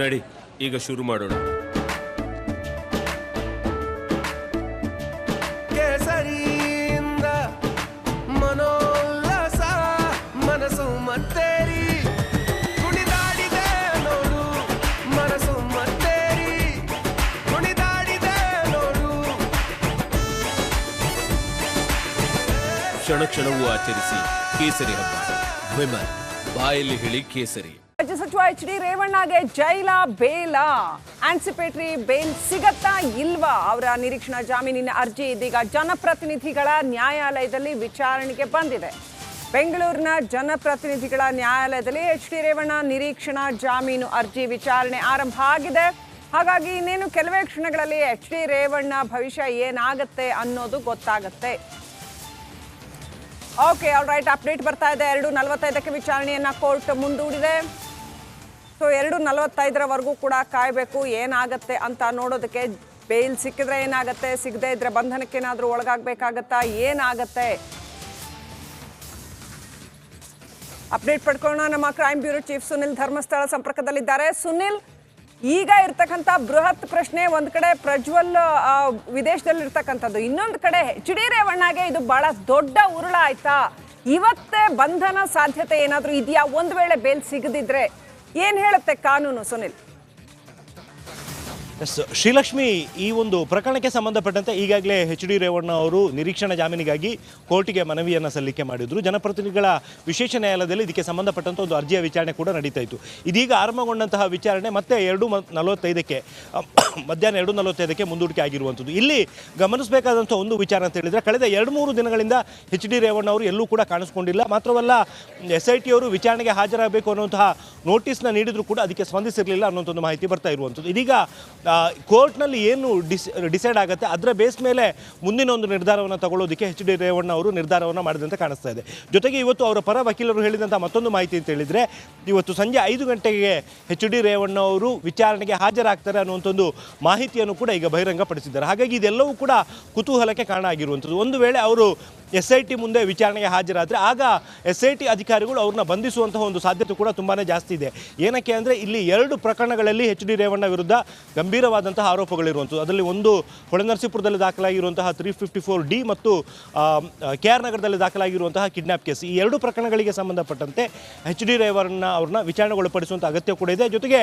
ನಡಿ ಈಗ ಶುರು ಮಾಡೋಣ. ಕೇಸರಿಯಿಂದ ಮನೋಲ್ಲಾಸ ಮನಸ್ಸು ಮತ್ತೇರಿ ಕುಣಿದಾಡಿದೆ ನೋಡು, ಮನಸ್ಸು ಮತ್ತೇರಿ ಕುಣಿದಾಡಿದೆ ನೋಡು. ಕ್ಷಣ ಕ್ಷಣವೂ ಆಚರಿಸಿ ಕೇಸರಿ ಹಬ್ಬ. ವಿಮಲ್ ಬಾಯಲ್ಲಿ ಹೇಳಿ ಕೇಸರಿ. ರಾಜ್ಯ ಸಚಿವ HD ರೇವಣ್ಣಗೆ ಜೈಲ ಬೇಲ, ಆನ್ಸಿಪೇಟರಿ ಬೇಲ್ ಸಿಗತ್ತಾ ಇಲ್ವಾ? ಅವರ ನಿರೀಕ್ಷಣಾ ಜಾಮೀನಿನ ಅರ್ಜಿ ಇದೀಗ ಜನಪ್ರತಿನಿಧಿಗಳ ನ್ಯಾಯಾಲಯದಲ್ಲಿ ವಿಚಾರಣೆಗೆ ಬಂದಿದೆ. ಬೆಂಗಳೂರಿನ ಜನಪ್ರತಿನಿಧಿಗಳ ನ್ಯಾಯಾಲಯದಲ್ಲಿ HD ರೇವಣ್ಣ ನಿರೀಕ್ಷಣಾ ಜಾಮೀನು ಅರ್ಜಿ ವಿಚಾರಣೆ ಆರಂಭ ಆಗಿದೆ. ಹಾಗಾಗಿ ಇನ್ನೇನು ಕೆಲವೇ ಕ್ಷಣಗಳಲ್ಲಿ HD ರೇವಣ್ಣ ಭವಿಷ್ಯ ಏನಾಗುತ್ತೆ ಅನ್ನೋದು ಗೊತ್ತಾಗುತ್ತೆ. ಓಕೆ, ಆಲ್ ರೈಟ್, ಅಪ್ಡೇಟ್ ಬರ್ತಾ ಇದೆ. 2:45ಕ್ಕೆ ವಿಚಾರಣೆಯನ್ನ ಕೋರ್ಟ್ ಮುಂದೂಡಿದೆ. ಸೊ 2:45ರವರೆಗೂ ಕೂಡ ಕಾಯಬೇಕು ಏನಾಗತ್ತೆ ಅಂತ ನೋಡೋದಕ್ಕೆ. ಬೇಲ್ ಸಿಕ್ಕಿದ್ರೆ ಏನಾಗತ್ತೆ, ಸಿಗದೆ ಇದ್ರೆ ಬಂಧನಕ್ಕೆ ಏನಾದರೂ ಒಳಗಾಗಬೇಕಾಗತ್ತಾ, ಏನಾಗತ್ತೆ ಅಪ್ಡೇಟ್ ಪಡ್ಕೊಳ್ಳೋಣ. ನಮ್ಮ crime bureau chief Sunil Dharmasthala ಸಂಪರ್ಕದಲ್ಲಿದ್ದಾರೆ. ಸುನಿಲ್, ಈಗ ಇರ್ತಕ್ಕಂಥ ಬೃಹತ್ ಪ್ರಶ್ನೆ, ಒಂದ್ ಕಡೆ ಪ್ರಜ್ವಲ್ ವಿದೇಶದಲ್ಲಿ ಇರ್ತಕ್ಕಂಥದ್ದು, ಇನ್ನೊಂದು ಕಡೆ HD ರೇವಣ್ಣಗೆ ಇದು ಬಹಳ ದೊಡ್ಡ ಉರುಳ ಆಯ್ತಾ? ಇವತ್ತೇ ಬಂಧನ ಸಾಧ್ಯತೆ ಏನಾದರೂ ಇದೆಯಾ ಒಂದ್ ವೇಳೆ ಬೇಲ್ ಸಿಗದಿದ್ರೆ? ಏನ್ ಹೇಳುತ್ತೆ ಕಾನೂನು ಸುನಿಲ್? ಶ್ರೀಲಕ್ಷ್ಮಿ, ಈ ಒಂದು ಪ್ರಕರಣಕ್ಕೆ ಸಂಬಂಧಪಟ್ಟಂತೆ ಈಗಾಗಲೇ HD ರೇವಣ್ಣ ಅವರು ನಿರೀಕ್ಷಣಾ ಜಾಮೀನಿಗಾಗಿ ಕೋರ್ಟಿಗೆ ಮನವಿಯನ್ನು ಸಲ್ಲಿಕೆ ಮಾಡಿದ್ರು. ಜನಪ್ರತಿನಿಧಿಗಳ ವಿಶೇಷ ನ್ಯಾಯಾಲಯದಲ್ಲಿ ಇದಕ್ಕೆ ಸಂಬಂಧಪಟ್ಟಂಥ ಒಂದು ಅರ್ಜಿಯ ವಿಚಾರಣೆ ಕೂಡ ನಡೀತಾ ಇತ್ತು. ಇದೀಗ ಆರಂಭಗೊಂಡಂತಹ ವಿಚಾರಣೆ ಮತ್ತೆ 2:45ಕ್ಕೆ ಮಧ್ಯಾಹ್ನ 2:45ಕ್ಕೆ ಮುಂದೂಡಿಕೆ ಆಗಿರುವಂಥದ್ದು. ಇಲ್ಲಿ ಗಮನಿಸಬೇಕಾದಂಥ ಒಂದು ವಿಚಾರ ಅಂತ ಹೇಳಿದರೆ, ಕಳೆದ 2-3 ದಿನಗಳಿಂದ HD ರೇವಣ್ಣ ಅವರು ಎಲ್ಲೂ ಕೂಡ ಕಾಣಿಸ್ಕೊಂಡಿಲ್ಲ. ಮಾತ್ರವಲ್ಲ, SIT ಅವರು ವಿಚಾರಣೆಗೆ ಹಾಜರಾಗಬೇಕು ಅನ್ನುವಂತಹ ನೋಟಿಸ್ನ ನೀಡಿದ್ರು ಕೂಡ ಅದಕ್ಕೆ ಸ್ಪಂದಿಸಿರಲಿಲ್ಲ ಅನ್ನುವಂಥ ಒಂದು ಮಾಹಿತಿ ಬರ್ತಾ ಇರುವಂಥದ್ದು. ಇದೀಗ ಕೋರ್ಟ್ನಲ್ಲಿ ಏನು ಡಿಸೈಡ್ ಆಗುತ್ತೆ ಅದರ ಬೇಸ್ ಮೇಲೆ ಮುಂದಿನ ಒಂದು ನಿರ್ಧಾರವನ್ನು ತಗೊಳ್ಳೋದಕ್ಕೆ HD ರೇವಣ್ಣ ಅವರು ನಿರ್ಧಾರವನ್ನು ಮಾಡಿದಂತೆ ಕಾಣಿಸ್ತಾ ಇದೆ. ಜೊತೆಗೆ ಇವತ್ತು ಅವರ ಪರ ವಕೀಲರು ಹೇಳಿದಂಥ ಮತ್ತೊಂದು ಮಾಹಿತಿ ಅಂತ ಹೇಳಿದರೆ, ಇವತ್ತು ಸಂಜೆ 5 ಗಂಟೆಗೆ HD ರೇವಣ್ಣ ಅವರು ವಿಚಾರಣೆಗೆ ಹಾಜರಾಗ್ತಾರೆ ಅನ್ನುವಂಥದ್ದು ಮಾಹಿತಿಯನ್ನು ಕೂಡ ಈಗ ಬಹಿರಂಗಪಡಿಸಿದ್ದಾರೆ. ಹಾಗಾಗಿ ಇದೆಲ್ಲವೂ ಕೂಡ ಕುತೂಹಲಕ್ಕೆ ಕಾರಣ ಆಗಿರುವಂಥದ್ದು. ಒಂದು ವೇಳೆ ಅವರು SIT ಮುಂದೆ ವಿಚಾರಣೆಗೆ ಹಾಜರಾದರೆ ಆಗ SIT ಅಧಿಕಾರಿಗಳು ಅವ್ರನ್ನ ಬಂಧಿಸುವಂತಹ ಒಂದು ಸಾಧ್ಯತೆ ಕೂಡ ತುಂಬಾ ಜಾಸ್ತಿ ಇದೆ. ಏನಕ್ಕೆ ಅಂದರೆ, ಇಲ್ಲಿ 2 ಪ್ರಕರಣಗಳಲ್ಲಿ HD ರೇವಣ್ಣ ವಿರುದ್ಧ ಗಂಭೀರವಾದಂತಹ ಆರೋಪಗಳಿರುವಂಥದ್ದು. ಅದರಲ್ಲಿ ಒಂದು ಹೊಳೆನರಸೀಪುರದಲ್ಲಿ ದಾಖಲಾಗಿರುವಂತಹ 354D ಮತ್ತು KR ನಗರದಲ್ಲಿ ದಾಖಲಾಗಿರುವಂತಹ ಕಿಡ್ನಾಪ್ ಕೇಸ್. ಈ 2 ಪ್ರಕರಣಗಳಿಗೆ ಸಂಬಂಧಪಟ್ಟಂತೆ HD ರೇವಣ್ಣ ಅವ್ರನ್ನ ವಿಚಾರಣೆಗೊಳಪಡಿಸುವಂಥ ಅಗತ್ಯ ಕೂಡ ಇದೆ. ಜೊತೆಗೆ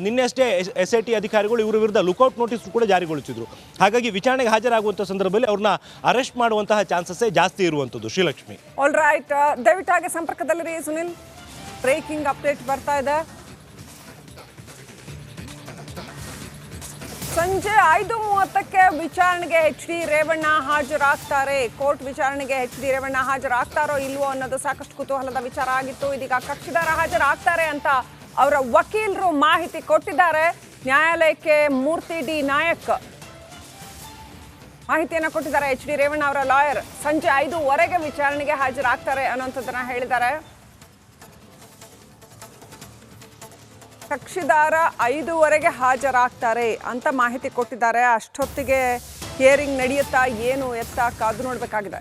ನಿನ್ನೆಷ್ಟೇ SIT ಅಧಿಕಾರಿಗಳು ಇವರ ವಿರುದ್ಧ ಲುಕೌಟ್ ನೋಟಿಸ್ ಕೂಡ ಜಾರಿಗೊಳಿಸಿದ್ರು. ಹಾಗಾಗಿ ವಿಚಾರಣೆಗೆ ಹಾಜರಾಗುವಂಥ ಸಂದರ್ಭದಲ್ಲಿ ಅವ್ರನ್ನ ಅರೆಸ್ಟ್ ಮಾಡುವಂತಹ ಚಾನ್ಸಸ್ಸೇ ಜಾಸ್ತಿ ಇರುವಂಥದ್ದು. ಶ್ರೀಲಕ್ಷ್ಮಿ, ಆಲ್ ರೈಟ್, ದಯವಿಟ್ಟು ಹಾಗೆ ಸಂಪರ್ಕದಲ್ಲಿರಿ ಸುನಿಲ್. ಬ್ರೇಕಿಂಗ್ ಅಪ್ಡೇಟ್ ಬರ್ತಾ ಇದೆ. ಸಂಜೆ 5:30ಕ್ಕೆ ವಿಚಾರಣೆಗೆ HD ರೇವಣ್ಣ ಹಾಜರಾಗ್ತಾರೆ. ಕೋರ್ಟ್ ವಿಚಾರಣೆಗೆ HD ರೇವಣ್ಣ ಹಾಜರಾಗ್ತಾರೋ ಇಲ್ವೋ ಅನ್ನೋದು ಸಾಕಷ್ಟು ಕುತೂಹಲದ ವಿಚಾರ ಆಗಿತ್ತು. ಇದೀಗ ಕಕ್ಷಿದಾರ ಹಾಜರಾಗ್ತಾರೆ ಅಂತ ಅವರ ವಕೀಲರು ಮಾಹಿತಿ ಕೊಟ್ಟಿದ್ದಾರೆ. ನ್ಯಾಯಾಲಯಕ್ಕೆ ಮೂರ್ತಿ D ನಾಯಕ್ ಮಾಹಿತಿಯನ್ನು ಕೊಟ್ಟಿದ್ದಾರೆ. HD ರೇವಣ್ಣ ಅವರ ಲಾಯರ್ ಸಂಜೆ 5:15ಕ್ಕೆ ವಿಚಾರಣೆಗೆ ಹಾಜರಾಗ್ತಾರೆ ಅನ್ನೋಂಥದ್ದನ್ನ ಹೇಳಿದ್ದಾರೆ. ಕಕ್ಷಿದಾರ 5:15ಕ್ಕೆ ಹಾಜರಾಗ್ತಾರೆ ಅಂತ ಮಾಹಿತಿ ಕೊಟ್ಟಿದ್ದಾರೆ. ಅಷ್ಟೊತ್ತಿಗೆ ಹಿಯರಿಂಗ್ ನಡೆಯುತ್ತಾ ಏನು ಎತ್ತ ಕಾದು ನೋಡಬೇಕಾಗಿದೆ.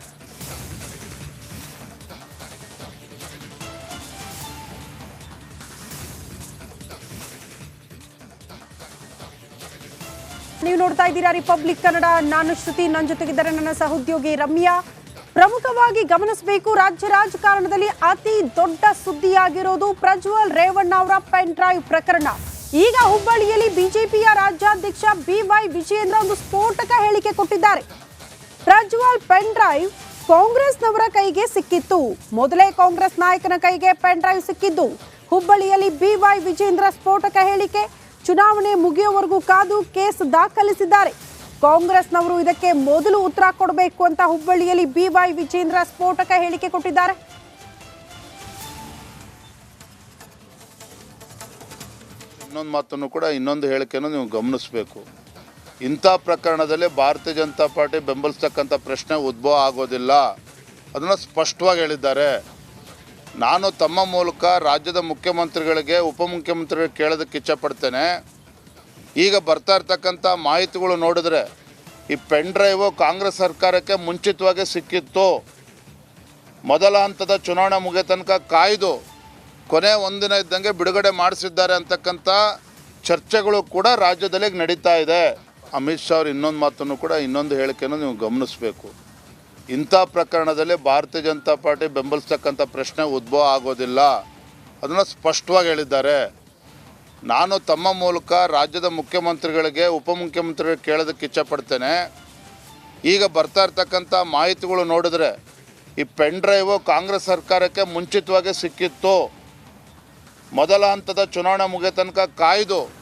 ನೀವು ನೋಡ್ತಾ ಇದ್ದೀರಾ ರಿಪಬ್ಲಿಕ್ ಕನ್ನಡ. ನಾನು ಶ್ರುತಿ, ನನ್ನ ಜೊತೆಗಿದ್ದಾರೆ ನನ್ನ ಸಹೋದ್ಯೋಗಿ ರಮ್ಯಾ. ಪ್ರಮುಖವಾಗಿ ಗಮನಿಸಬೇಕು, ರಾಜ್ಯ ರಾಜಕಾರಣದಲ್ಲಿ ಅತಿ ದೊಡ್ಡ ಸುದ್ದಿಯಾಗಿರೋದು ಪ್ರಜ್ವಲ್ ರೇವಣ್ಣ ಅವರ ಪೆನ್ ಡ್ರೈವ್ ಪ್ರಕರಣ. ಈಗ ಹುಬ್ಬಳ್ಳಿಯಲ್ಲಿ ಬಿಜೆಪಿಯ ರಾಜ್ಯಾಧ್ಯಕ್ಷ BY ವಿಜಯೇಂದ್ರ ಒಂದು ಸ್ಫೋಟಕ ಹೇಳಿಕೆ ಕೊಟ್ಟಿದ್ದಾರೆ. ಪ್ರಜ್ವಲ್ ಪೆನ್ ಡ್ರೈವ್ ಕಾಂಗ್ರೆಸ್ನವರ ಕೈಗೆ ಸಿಕ್ಕಿತ್ತು. ಮೊದಲೇ ಕಾಂಗ್ರೆಸ್ ನಾಯಕನ ಕೈಗೆ ಪೆನ್ ಡ್ರೈವ್ ಸಿಕ್ಕಿದ್ದು. ಹುಬ್ಬಳ್ಳಿಯಲ್ಲಿ BY ವಿಜಯೇಂದ್ರ ಸ್ಫೋಟಕ ಹೇಳಿಕೆ. ಚುನಾವಣೆ ಮುಗಿಯುವವರೆಗೂ ಕಾದು ಕೇಸ್ ದಾಖಲಿಸಿದ್ದಾರೆ. ಕಾಂಗ್ರೆಸ್ನವರು ಇದಕ್ಕೆ ಮೊದಲು ಉತ್ತರ ಕೊಡಬೇಕು ಅಂತ ಹುಬ್ಬಳ್ಳಿಯಲ್ಲಿ BY ವಿಜಯೇಂದ್ರ ಸ್ಫೋಟಕ ಹೇಳಿಕೆ ಕೊಟ್ಟಿದ್ದಾರೆ. ಇನ್ನೊಂದು ಮಾತನ್ನು ಕೂಡ, ಇನ್ನೊಂದು ಹೇಳಿಕೆಯನ್ನು ನೀವು ಗಮನಿಸಬೇಕು. ಇಂಥ ಪ್ರಕರಣದಲ್ಲಿ ಭಾರತೀಯ ಜನತಾ ಪಾರ್ಟಿ ಬೆಂಬಲಿಸ್ತಕ್ಕಂಥ ಪ್ರಶ್ನೆ ಉದ್ಭವ ಆಗೋದಿಲ್ಲ, ಅದನ್ನು ಸ್ಪಷ್ಟವಾಗಿ ಹೇಳಿದ್ದಾರೆ. ನಾನು ತಮ್ಮ ಮೂಲಕ ರಾಜ್ಯದ ಮುಖ್ಯಮಂತ್ರಿಗಳಿಗೆ, ಉಪಮುಖ್ಯಮಂತ್ರಿಗಳಿಗೆ ಕೇಳೋದಕ್ಕೆ ಇಚ್ಛಪಡ್ತೇನೆ. ಈಗ ಬರ್ತಾ ಇರ್ತಕ್ಕಂಥ ಮಾಹಿತಿಗಳು ನೋಡಿದ್ರೆ ಈ ಪೆನ್ ಡ್ರೈವು ಕಾಂಗ್ರೆಸ್ ಸರ್ಕಾರಕ್ಕೆ ಮುಂಚಿತವಾಗಿ ಸಿಕ್ಕಿತ್ತು. ಮೊದಲ ಹಂತದ ಚುನಾವಣೆ ಮುಗಿಯ ತನಕ ಕಾಯ್ದು ಕೊನೆ ಒಂದಿನ ಇದ್ದಂಗೆ ಬಿಡುಗಡೆ ಮಾಡಿಸಿದ್ದಾರೆ ಅಂತಕ್ಕಂಥ ಚರ್ಚೆಗಳು ಕೂಡ ರಾಜ್ಯದಲ್ಲಿ ನಡೀತಾ ಇದೆ. ಅಮಿತ್ ಶಾ ಅವರು ಇನ್ನೊಂದು ಮಾತನ್ನು ಕೂಡ ಇನ್ನೊಂದು ಹೇಳಿಕೆಯನ್ನು ನೀವು ಗಮನಿಸಬೇಕು. ಇಂಥ ಪ್ರಕರಣದಲ್ಲಿ ಭಾರತೀಯ ಜನತಾ ಪಾರ್ಟಿ ಬೆಂಬಲಿಸ್ತಕ್ಕಂಥ ಪ್ರಶ್ನೆ ಉದ್ಭವ ಆಗೋದಿಲ್ಲ, ಅದನ್ನು ಸ್ಪಷ್ಟವಾಗಿ ಹೇಳಿದ್ದಾರೆ. ನಾನು ತಮ್ಮ ಮೂಲಕ ರಾಜ್ಯದ ಮುಖ್ಯಮಂತ್ರಿಗಳಿಗೆ ಉಪಮುಖ್ಯಮಂತ್ರಿಗಳಿಗೆ ಕೇಳೋದಕ್ಕೆ ಇಚ್ಛಪಡ್ತೇನೆ. ಈಗ ಬರ್ತಾ ಇರ್ತಕ್ಕಂಥ ಮಾಹಿತಿಗಳು ನೋಡಿದ್ರೆ ಈ ಪೆನ್ ಡ್ರೈವು ಕಾಂಗ್ರೆಸ್ ಸರ್ಕಾರಕ್ಕೆ ಮುಂಚಿತವಾಗಿ ಸಿಕ್ಕಿತ್ತು. ಮೊದಲ ಹಂತದ ಚುನಾವಣೆ ಮುಗಿಯ ತನಕ ಕಾಯ್ದು